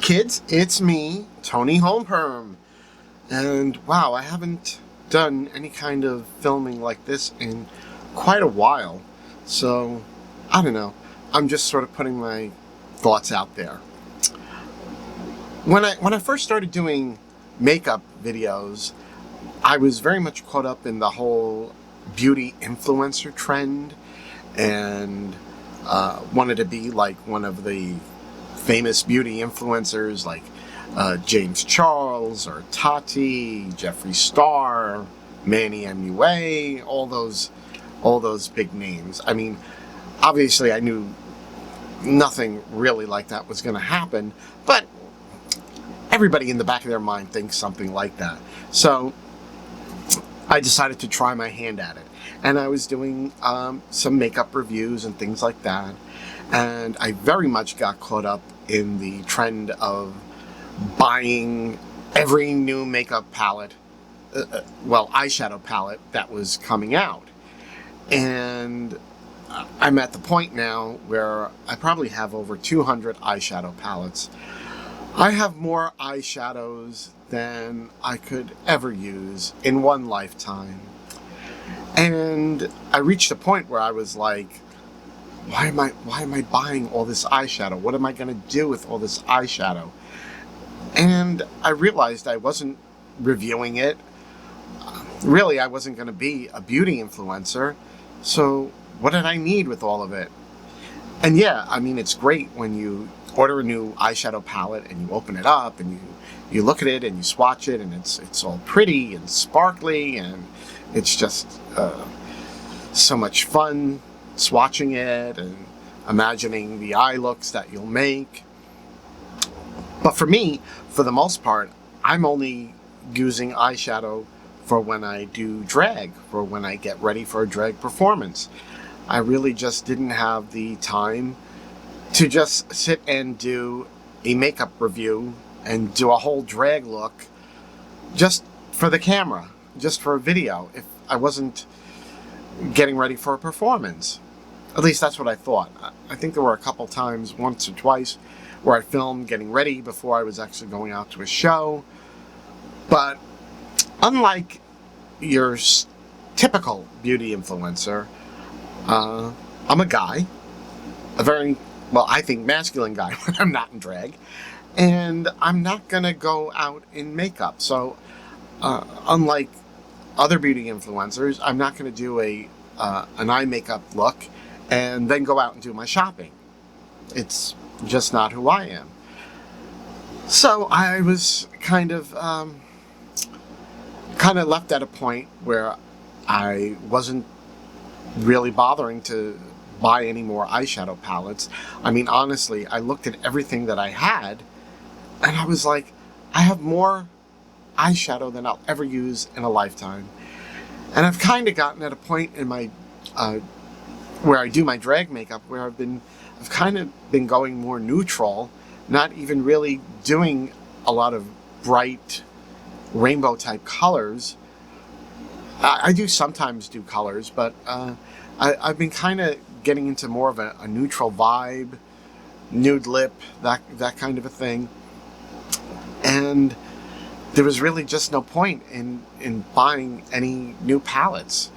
Kids, it's me, Toni Homeperm, and wow, I haven't done any kind of filming like this in quite a while, so I don't know, I'm just sort of putting my thoughts out there. When I first started doing makeup videos, I was very much caught up in the whole beauty influencer trend and wanted to be like one of the famous beauty influencers like James Charles or Tati, Jeffree Star, Manny MUA, all those big names. I mean, obviously I knew nothing really like that was going to happen, but everybody in the back of their mind thinks something like that. So I decided to try my hand at it. And I was doing some makeup reviews and things like that. And I very much got caught up in the trend of buying every new makeup palette, eyeshadow palette that was coming out. And I'm at the point now where I probably have over 200 eyeshadow palettes. I have more eyeshadows than I could ever use in one lifetime. And I reached a point where I was like, why am I buying all this eyeshadow? What am I going to do with all this eyeshadow? And I realized I wasn't reviewing it. Really, I wasn't going to be a beauty influencer. So what did I need with all of it? And yeah, I mean, it's great when you order a new eyeshadow palette and you open it up and you look at it and you swatch it and it's all pretty and sparkly and it's just so much fun swatching it and imagining the eye looks that you'll make. But for me, for the most part, I'm only using eyeshadow for when I do drag, for when I get ready for a drag performance. I really just didn't have the time to just sit and do a makeup review and do a whole drag look just for the camera, just for a video, if I wasn't getting ready for a performance. At least that's what I thought. I think there were a couple times, once or twice, where I filmed getting ready before I was actually going out to a show. But unlike your typical beauty influencer, I'm a guy, a very, well, I think masculine guy when I'm not in drag, and I'm not gonna go out in makeup. So unlike other beauty influencers, I'm not gonna do an eye makeup look and then go out and do my shopping. It's just not who I am. So I was kind of left at a point where I wasn't really bothering to buy any more eyeshadow palettes. I mean, honestly, I looked at everything that I had and I was like, I have more eyeshadow than I'll ever use in a lifetime. And I've kind of gotten at a point in my where I do my drag makeup where I've kind of been going more neutral, not even really doing a lot of bright rainbow type colors. I do sometimes do colors, but I've been kind of getting into more of a neutral vibe, nude lip, that kind of a thing. And there was really just no point in buying any new palettes.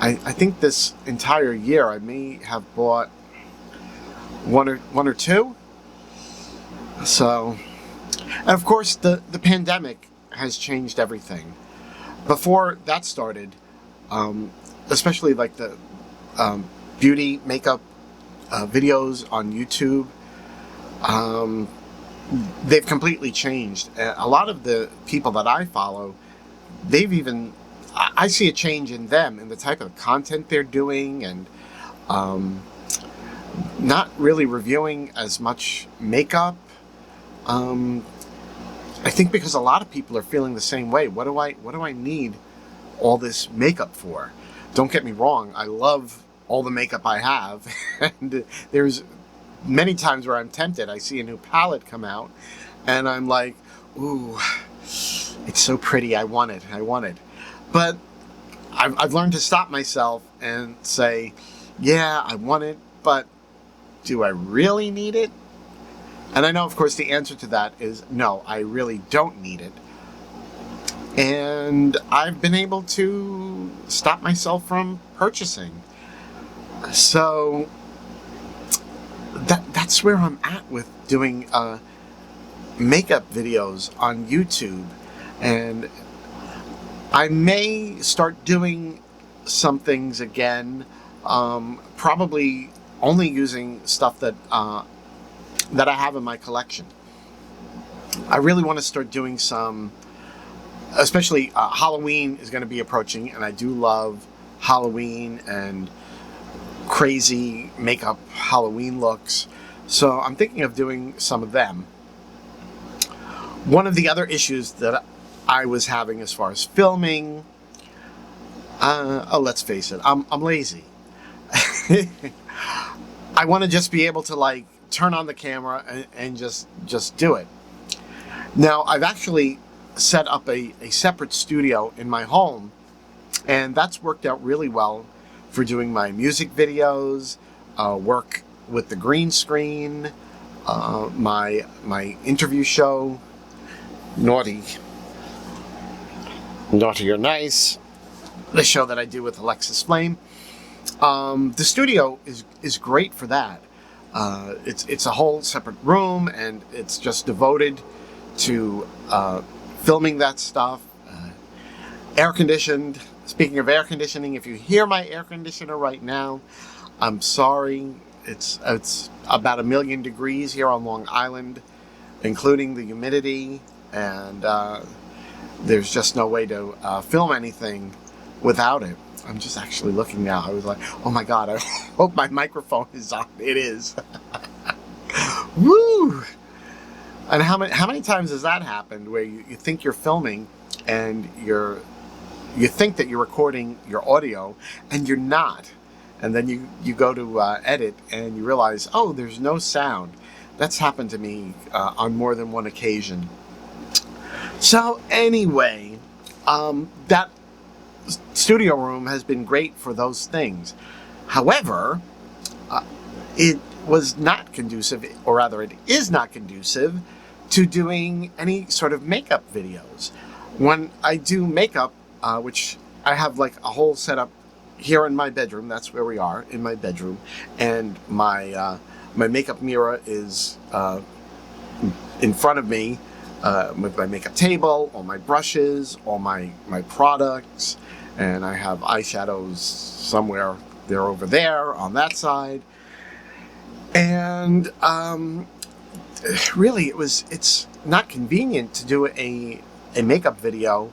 I think this entire year I may have bought one or two. So, and of course the pandemic has changed everything. Before that started, especially like the beauty makeup videos on YouTube, they've completely changed. A lot of the people that I follow, I see a change in them and the type of content they're doing, and not really reviewing as much makeup. I think because a lot of people are feeling the same way. What do I need all this makeup for? Don't get me wrong, I love all the makeup I have, and there's many times where I'm tempted. I see a new palette come out and I'm like, ooh, it's so pretty, I want it. But I've learned to stop myself and say, yeah, I want it, but do I really need it? And I know, of course, the answer to that is no, I really don't need it. And I've been able to stop myself from purchasing. So that's where I'm at with doing makeup videos on YouTube. And I may start doing some things again, probably only using stuff that that I have in my collection. I really want to start doing some, especially Halloween is going to be approaching, and I do love Halloween and crazy makeup Halloween looks. So I'm thinking of doing some of them. One of the other issues that I was having as far as filming, let's face it, I'm lazy. I want to just be able to like turn on the camera and just do it. Now, I've actually set up a separate studio in my home, and that's worked out really well for doing my music videos, work with the green screen, my interview show, Naughty or Nice, the show that I do with Alexis Flame. The studio is great for that. It's a whole separate room, and it's just devoted to filming that stuff. Air conditioned. Speaking of air conditioning, if you hear my air conditioner right now, I'm sorry. It's about 1,000,000 degrees here on Long Island, including the humidity, and there's just no way to film anything without it. I'm just actually looking now. I was like, oh my God, I hope my microphone is on. It is. Woo! And how many times has that happened where you think you're filming and you think that you're recording your audio and you're not, and then you go to edit and you realize, oh, there's no sound. That's happened to me on more than one occasion. So anyway, that studio room has been great for those things. However, it was not conducive, or rather it is not conducive to doing any sort of makeup videos. When I do makeup, which I have like a whole setup here in my bedroom, that's where we are, in my bedroom, and my makeup mirror is in front of me with my makeup table, all my brushes, all my products, and I have eyeshadows somewhere there over there on that side. And really it's not convenient to do a makeup video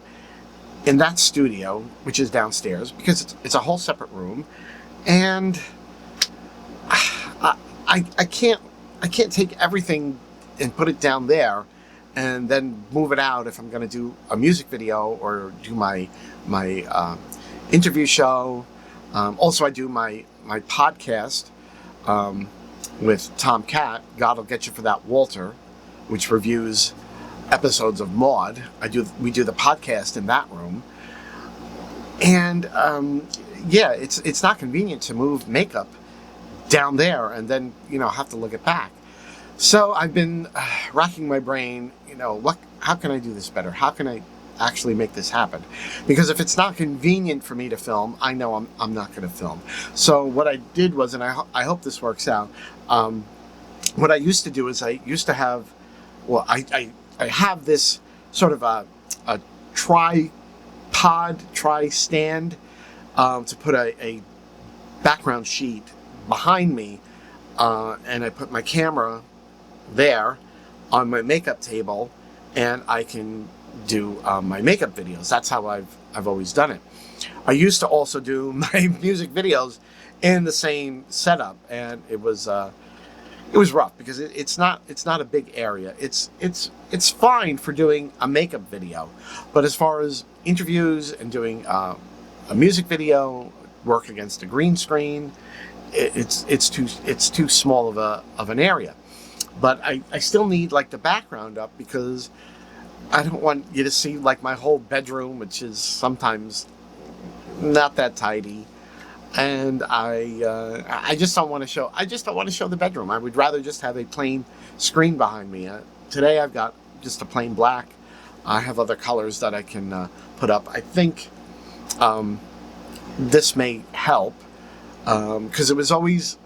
in that studio, which is downstairs, because it's a whole separate room, and I can't take everything and put it down there and then move it out if I'm going to do a music video or do my interview show. Also, I do my podcast with Tom Cat, God Will Get You for That, Walter, which reviews episodes of Maude. We do the podcast in that room, and yeah, it's not convenient to move makeup down there and then have to look it back. So I've been racking my brain. How can I do this better? How can I actually make this happen? Because if it's not convenient for me to film, I know I'm not going to film. So what I did was, and I hope this works out. What I used to do is I used to have, well, I have this sort of a tri-stand to put a background sheet behind me, and I put my camera there on my makeup table, and I can do my makeup videos. That's how I've always done it. I used to also do my music videos in the same setup, and it was rough because it's not a big area. It's fine for doing a makeup video, but as far as interviews and doing a music video, work against a green screen, it's too small of an area. But I still need like the background up, because I don't want you to see like my whole bedroom, which is sometimes not that tidy. and I just don't want to show. I just don't want to show the bedroom. I would rather just have a plain screen behind me. Today I've got just a plain black. I have other colors that I can put up. I think this may help because it was always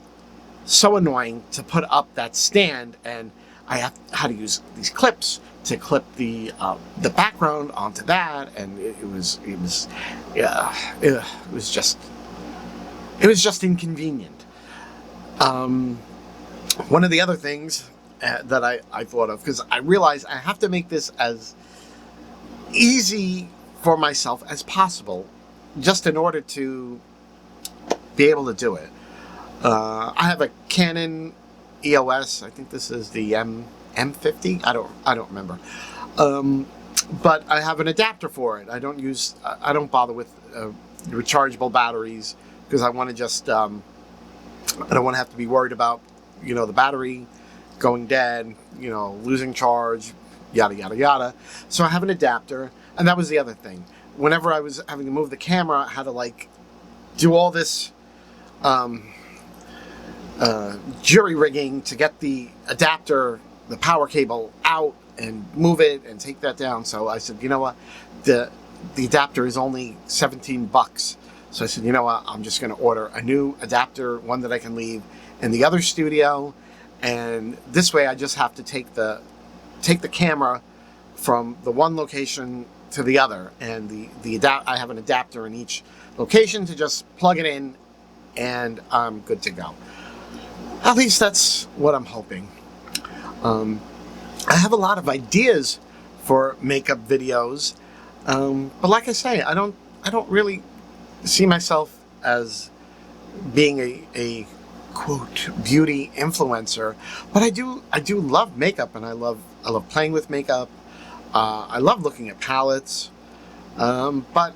so annoying to put up that stand, and I had to use these clips to clip the background onto that, and it was just inconvenient. One of the other things that I thought of, because I realized I have to make this as easy for myself as possible, just in order to be able to do it. I have a Canon EOS. I think this is the M50. I don't remember. But I have an adapter for it. I don't bother with rechargeable batteries because I want to just I don't want to have to be worried about the battery going dead, losing charge, yada yada yada. So I have an adapter, and that was the other thing. Whenever I was having to move the camera, I had to do all this jury rigging to get the adapter, the power cable out and move it and take that down. So I said, you know what, the adapter is only $17. So I said, you know what, I'm just going to order a new adapter, one that I can leave in the other studio, and this way I just have to take the camera from the one location to the other, and I have an adapter in each location to just plug it in, and I'm good to go. At least that's what I'm hoping. I have a lot of ideas for makeup videos, but like I say, I don't really see myself as being a quote beauty influencer, but I do love makeup, and I love playing with makeup. I love looking at palettes, but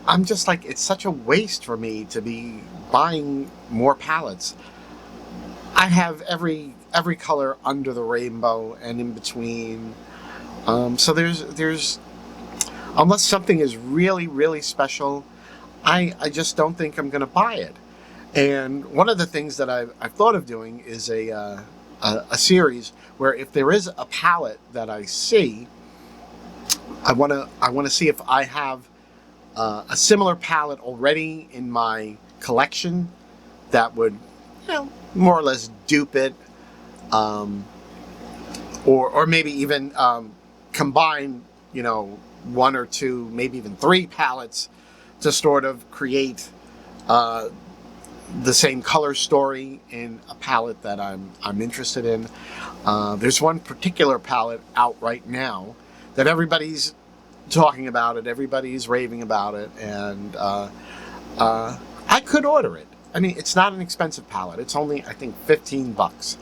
I'm just it's such a waste for me to be buying more palettes. I have every color under the rainbow and in between. So there's unless something is really, really special, I just don't think I'm going to buy it. And one of the things that I've thought of doing is a series where if there is a palette that I see, I want to see if I have a similar palette already in my collection that would, more or less dupe it, or maybe even combine, one or two, maybe even three palettes to sort of create the same color story in a palette that I'm interested in. There's one particular palette out right now that everybody's talking about it, everybody's raving about it, and I could order it. I mean, it's not an expensive palette. It's only, I think, $15.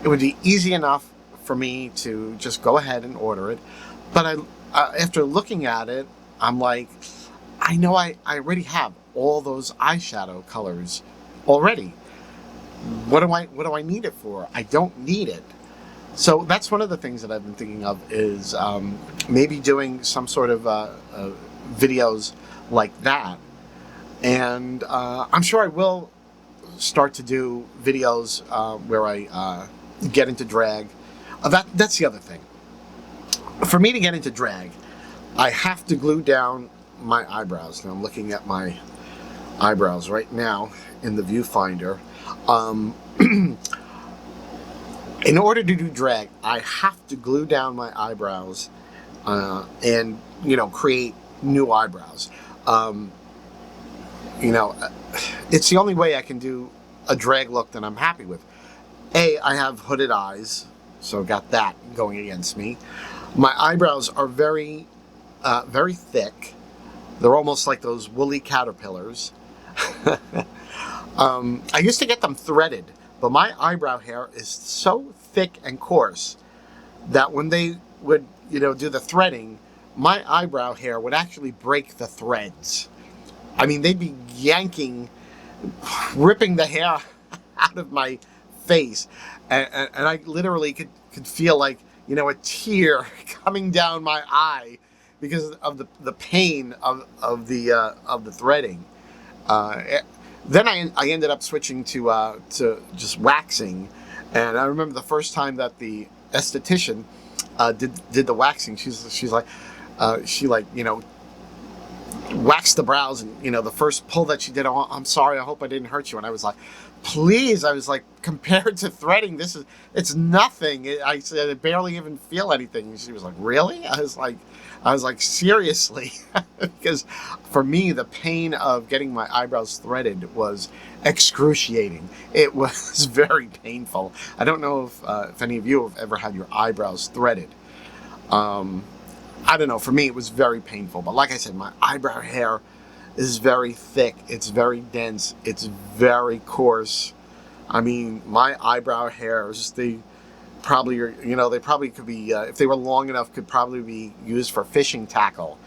It would be easy enough for me to just go ahead and order it. But after looking at it, I'm like, I know I already have all those eyeshadow colors already. What do I need it for? I don't need it. So that's one of the things that I've been thinking of is maybe doing some sort of videos like that. And I'm sure I will start to do videos where I get into drag. That's the other thing. For me to get into drag, I have to glue down my eyebrows. Now I'm looking at my eyebrows right now in the viewfinder. In order to do drag, I have to glue down my eyebrows and create new eyebrows. It's the only way I can do a drag look that I'm happy with. I have hooded eyes, so got that going against me. My eyebrows are very, very thick. They're almost like those woolly caterpillars. I used to get them threaded, but my eyebrow hair is so thick and coarse that when they would, do the threading, my eyebrow hair would actually break the threads. I mean, they'd be yanking, ripping the hair out of my face, and I literally could feel like, a tear coming down my eye because of the pain of the threading. Then I ended up switching to just waxing, and I remember the first time that the esthetician did the waxing. She's like she like waxed the brows, and the first pull that she did, "Oh, I'm sorry, I hope I didn't hurt you," and I was like, please, I was like, compared to threading, it's nothing. I said I barely even feel anything. And she was like, really? I was like, seriously? Because for me, the pain of getting my eyebrows threaded was excruciating. It was very painful. I don't know if any of you have ever had your eyebrows threaded. I don't know. For me, it was very painful. But like I said, my eyebrow hair is very thick. It's very dense. It's very coarse. I mean, my eyebrow hairs, they probably could be, if they were long enough, could probably be used for fishing tackle.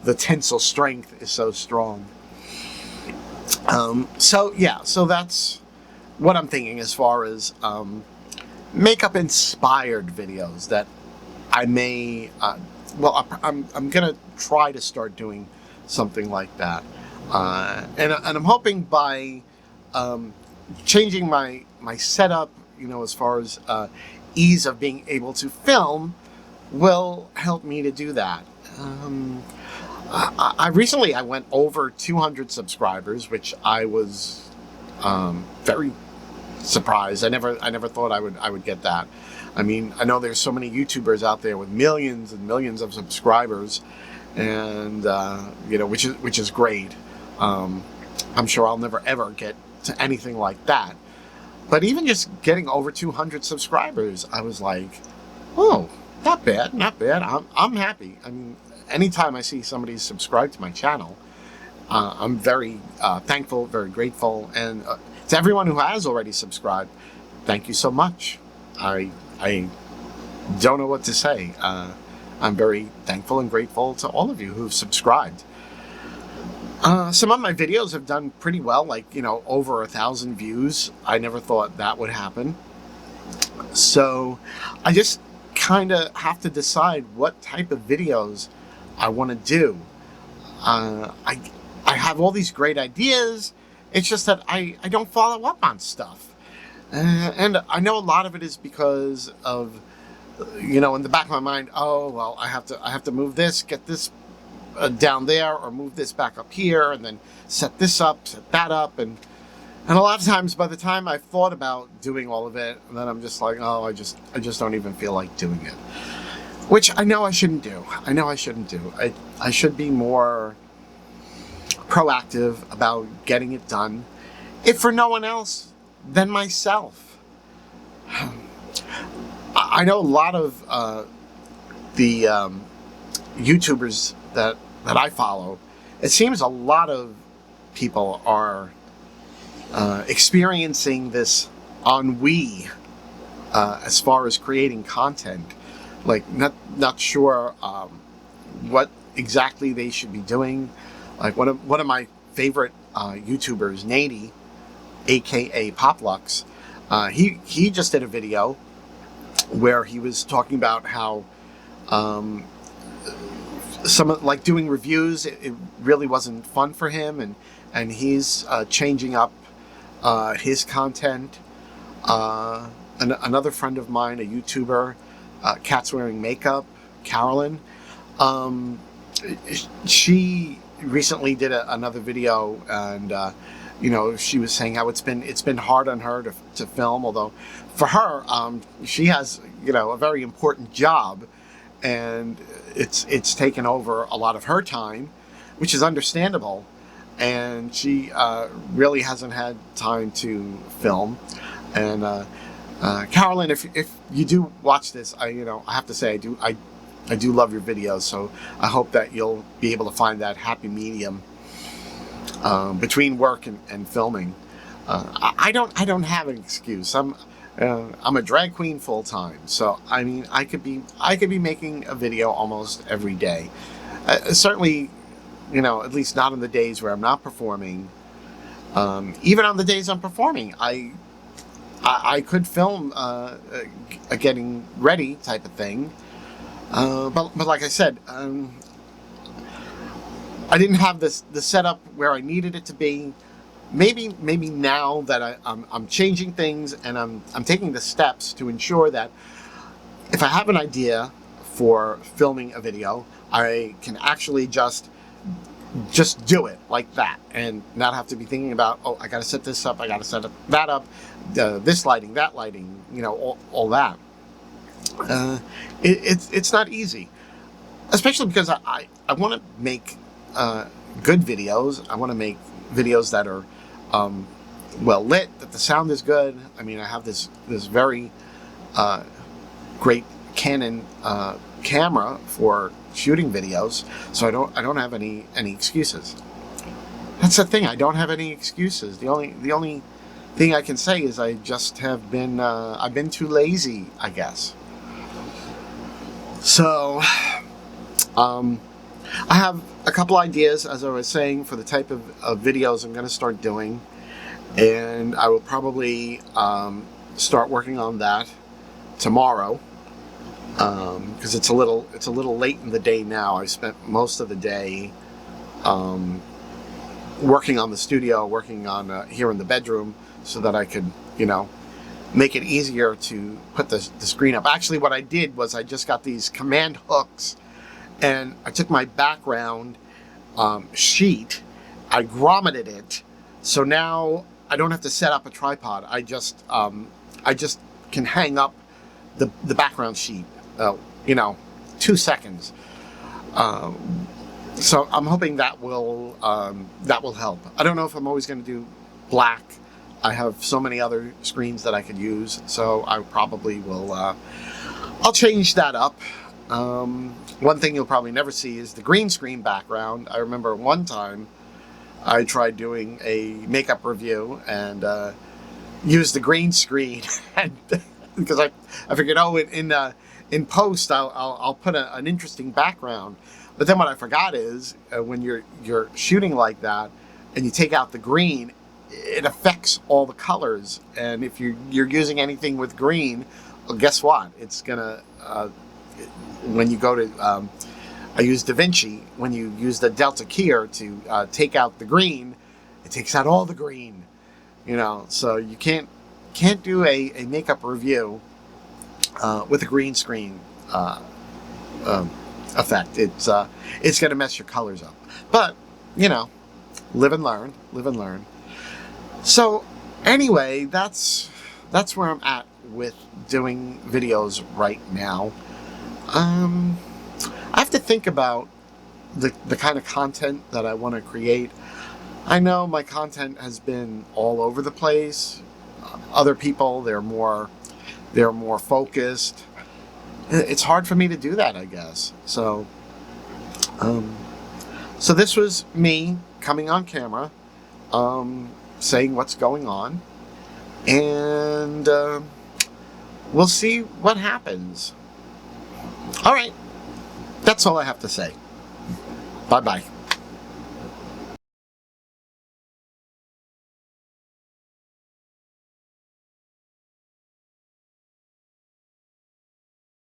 The tensile strength is so strong. So that's what I'm thinking as far as makeup inspired videos that I may, I'm gonna try to start doing something like that. And I'm hoping by changing my setup, as far as ease of being able to film, will help me to do that. I recently went over 200 subscribers, which I was very surprised. I never thought I would get that. I mean, I know there's so many YouTubers out there with millions and millions of subscribers, and which is great. I'm sure I'll never ever get to anything like that. But even just getting over 200 subscribers, I was like, oh, not bad, not bad. I'm happy. I mean, anytime I see somebody subscribe to my channel, I'm very thankful, very grateful. And to everyone who has already subscribed, thank you so much. I don't know what to say. I'm very thankful and grateful to all of you who've subscribed. Some of my videos have done pretty well, like, over 1,000 views. I never thought that would happen. So I just kind of have to decide what type of videos I want to do. I have all these great ideas. It's just that I don't follow up on stuff. And I know a lot of it is because of, in the back of my mind, oh, well, I have to move this, get this down there, or move this back up here, and then set this up, set that up, and a lot of times by the time I've thought about doing all of it, then I'm just like, oh, I just don't even feel like doing it, which I know I shouldn't do. I should be more proactive about getting it done, if for no one else than myself. I know a lot of the YouTubers that I follow. It seems a lot of people are experiencing this ennui as far as creating content. Like, not sure what exactly they should be doing. Like one of my favorite YouTubers, Niiiiiice, aka PopLuxe, he just did a video where he was talking about how like doing reviews, it really wasn't fun for him, and he's changing up his content. Another friend of mine, a YouTuber, Cat's Wearing Makeup, Carolyn, she recently did another video, and she was saying how it's been hard on her to film, although for her, she has a very important job, and it's taken over a lot of her time, which is understandable, and she really hasn't had time to film. And Carolyn, if you do watch this, I have to say I do love your videos, so I hope that you'll be able to find that happy medium between work and filming. I don't have an excuse. I'm a drag queen full time, so I mean I could be making a video almost every day. Certainly, at least not on the days where I'm not performing. Even on the days I'm performing, I could film a getting ready type of thing. But like I said, I didn't have the setup where I needed it to be. maybe now that I'm changing things and I'm taking the steps to ensure that if I have an idea for filming a video, I can actually just do it like that and not have to be thinking about, oh, I got to set this up, I got to set that up, this lighting, that lighting, you know, all that. It's not easy, especially because I want to make good videos. I want to make videos that are well lit, that the sound is good. I mean, I have this very great Canon camera for shooting videos, so I don't have any excuses. That's the thing. I don't have any excuses. The only thing I can say is I just have been I've been too lazy, I guess. So I have a couple ideas, as I was saying, for the type of videos I'm going to start doing, and I will probably start working on that tomorrow, because it's a little late in the day now. I spent most of the day working on the studio, working on here in the bedroom, so that I could, you know, make it easier to put the screen up. Actually, what I did was I just got these command hooks, and I took my background sheet, I grommeted it, so now I don't have to set up a tripod. I just can hang up the background sheet, you know, 2 seconds. So I'm hoping that will help. I don't know if I'm always going to do black. I have so many other screens that I could use, so I probably will. I'll change that up. One thing you'll probably never see is the green screen background. I remember one time I tried doing a makeup review and used the green screen, and because I figured, oh, in post I'll put an interesting background. But then what I forgot is when you're shooting like that and you take out the green, it affects all the colors, and if you're using anything with green, well, guess what? It's gonna when you go to I use DaVinci. When you use the Delta keyer to take out the green, it takes out all the green. You know, so you can't do a makeup review with a green screen effect. It's gonna mess your colors up. But you know, live and learn. Live and learn. So anyway, that's where I'm at with doing videos right now. I have to think about the kind of content that I want to create. I know my content has been all over the place. Other people, they're more focused. It's hard for me to do that, I guess. So so this was me coming on camera, saying what's going on, and we'll see what happens. All right, that's all I have to say. Bye-bye.